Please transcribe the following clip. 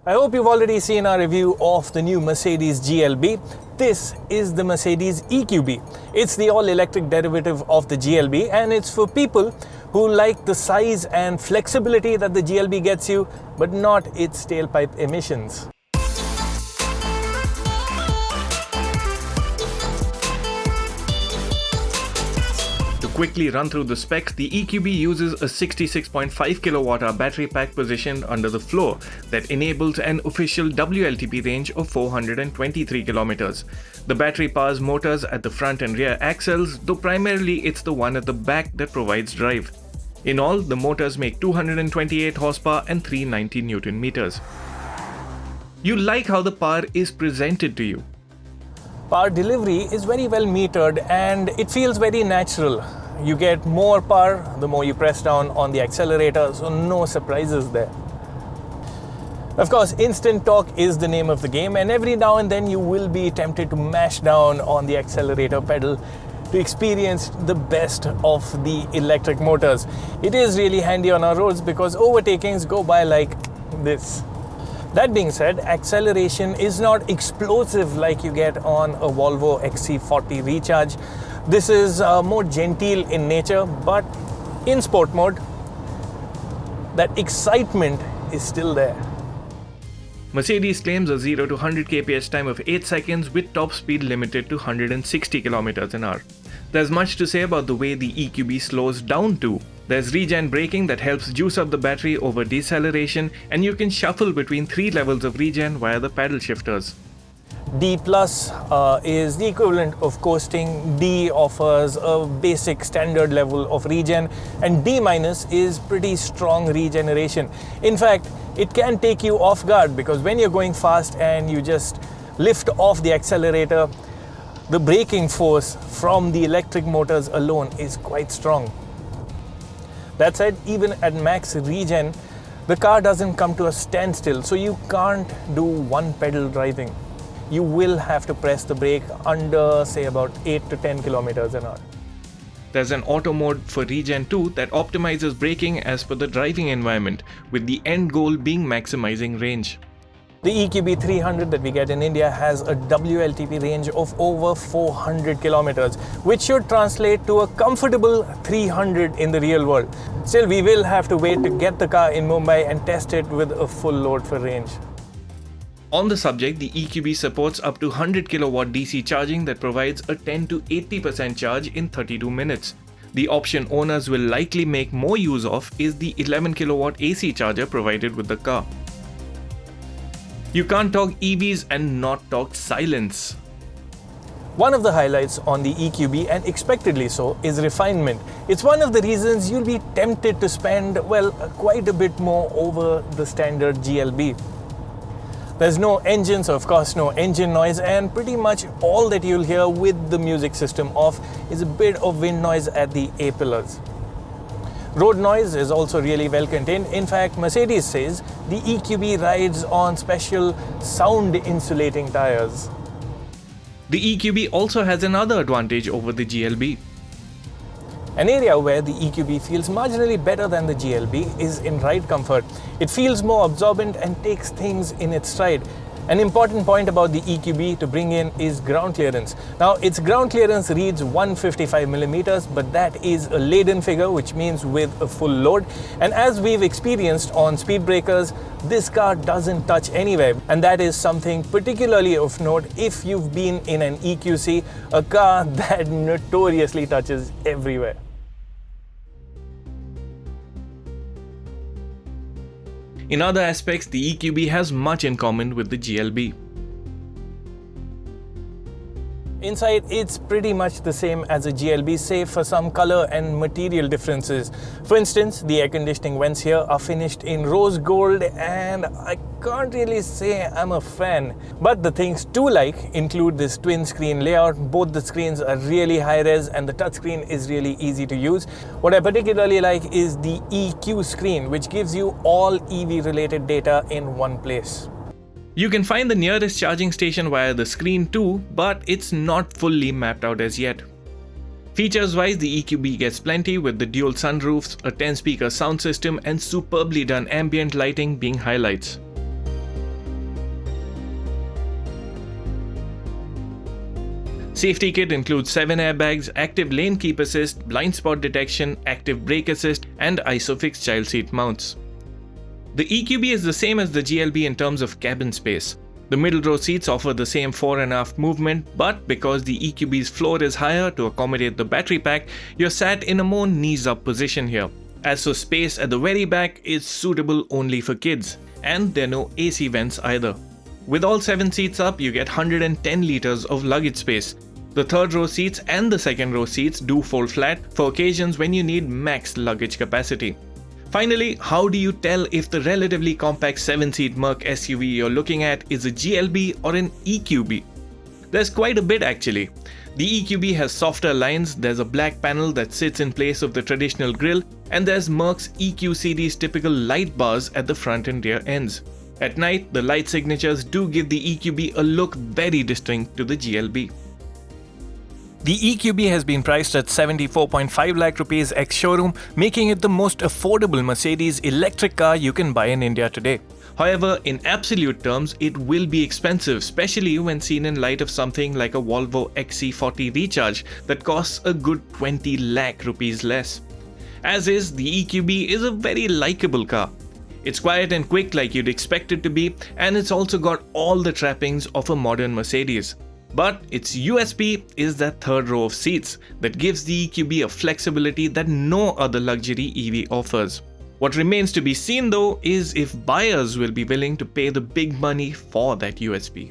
I hope you've already seen our review of the new Mercedes GLB. This is the Mercedes EQB. It's the all-electric derivative of the GLB, and it's for people who like the size and flexibility that the GLB gets you, but not its tailpipe emissions. Quickly run through the specs, the EQB uses a 66.5 kWh battery pack positioned under the floor that enables an official WLTP range of 423 km. The battery powers motors at the front and rear axles, though primarily it's the one at the back that provides drive. In all, the motors make 228 horsepower and 390 Newton meters. You like how the power is presented to you. Power delivery is very well metered and it feels very natural. You get more power the more you press down on the accelerator, so no surprises there. Of course, instant torque is the name of the game, and every now and then you will be tempted to mash down on the accelerator pedal to experience the best of the electric motors. It is really handy on our roads because overtakings go by like this. That being said, acceleration is not explosive like you get on a Volvo XC40 Recharge. This is more genteel in nature, but in sport mode, that excitement is still there. Mercedes claims a 0 to 100 kph time of 8 seconds with top speed limited to 160 km an hour. There's much to say about the way the EQB slows down too. There's regen braking that helps juice up the battery over deceleration, and you can shuffle between 3 levels of regen via the paddle shifters. D plus is the equivalent of coasting. D offers a basic standard level of regen, and D minus is pretty strong regeneration. In fact, it can take you off guard because when you're going fast and you just lift off the accelerator, the braking force from the electric motors alone is quite strong. That said, even at max regen, the car doesn't come to a standstill, so you can't do one pedal driving. You will have to press the brake under, say, about 8 to 10 kilometers an hour. There's an auto mode for regen too that optimizes braking as per the driving environment, with the end goal being maximizing range. The EQB 300 that we get in India has a WLTP range of over 400 kilometers, which should translate to a comfortable 300 in the real world. Still, we will have to wait to get the car in Mumbai and test it with a full load for range. On the subject, the EQB supports up to 100 kW DC charging that provides a 10 to 80% charge in 32 minutes. The option owners will likely make more use of is the 11 kW AC charger provided with the car. You can't talk EVs and not talk silence. One of the highlights on the EQB, and expectedly so, is refinement. It's one of the reasons you'll be tempted to spend, well, quite a bit more over the standard GLB. There's no engine, so of course no engine noise, and pretty much all that you'll hear with the music system off is a bit of wind noise at the A-pillars. Road noise is also really well contained. In fact, Mercedes says the EQB rides on special sound insulating tires. The EQB also has another advantage over the GLB. An area where the EQB feels marginally better than the GLB is in ride comfort. It feels more absorbent and takes things in its stride. An important point about the EQB to bring in is ground clearance. Now, its ground clearance reads 155mm, but that is a laden figure, which means with a full load. And as we've experienced on speed breakers, this car doesn't touch anywhere. And that is something particularly of note if you've been in an EQC, a car that notoriously touches everywhere. In other aspects, the EQB has much in common with the GLB. Inside, it's pretty much the same as a GLB, save for some color and material differences. For instance, the air conditioning vents here are finished in rose gold, and I can't really say I'm a fan. But the things to like include this twin screen layout. Both the screens are really high res and the touchscreen is really easy to use. What I particularly like is the EQ screen, which gives you all EV related data in one place. You can find the nearest charging station via the screen too, but it's not fully mapped out as yet. Features wise, the EQB gets plenty, with the dual sunroofs, a 10-speaker sound system and superbly done ambient lighting being highlights. Safety kit includes 7 airbags, active lane keep assist, blind spot detection, active brake assist, and ISOFIX child seat mounts. The EQB is the same as the GLB in terms of cabin space. The middle row seats offer the same fore and aft movement, but because the EQB's floor is higher to accommodate the battery pack, you're sat in a more knees-up position here. As for space at the very back, it's suitable only for kids, and there are no AC vents either. With all 7 seats up, you get 110 litres of luggage space. The third row seats and the second row seats do fold flat for occasions when you need max luggage capacity. Finally, how do you tell if the relatively compact 7-seat Merc SUV you're looking at is a GLB or an EQB? There's quite a bit actually. The EQB has softer lines, there's a black panel that sits in place of the traditional grille, and there's Merc's EQ series typical light bars at the front and rear ends. At night, the light signatures do give the EQB a look very distinct to the GLB. The EQB has been priced at 74.5 lakh rupees ex-showroom, making it the most affordable Mercedes electric car you can buy in India today. However, in absolute terms, it will be expensive, especially when seen in light of something like a Volvo XC40 Recharge that costs a good 20 lakh rupees less. As is, the EQB is a very likable car. It's quiet and quick like you'd expect it to be, and it's also got all the trappings of a modern Mercedes. But its USP is that third row of seats that gives the EQB a flexibility that no other luxury EV offers. What remains to be seen though is if buyers will be willing to pay the big money for that USP.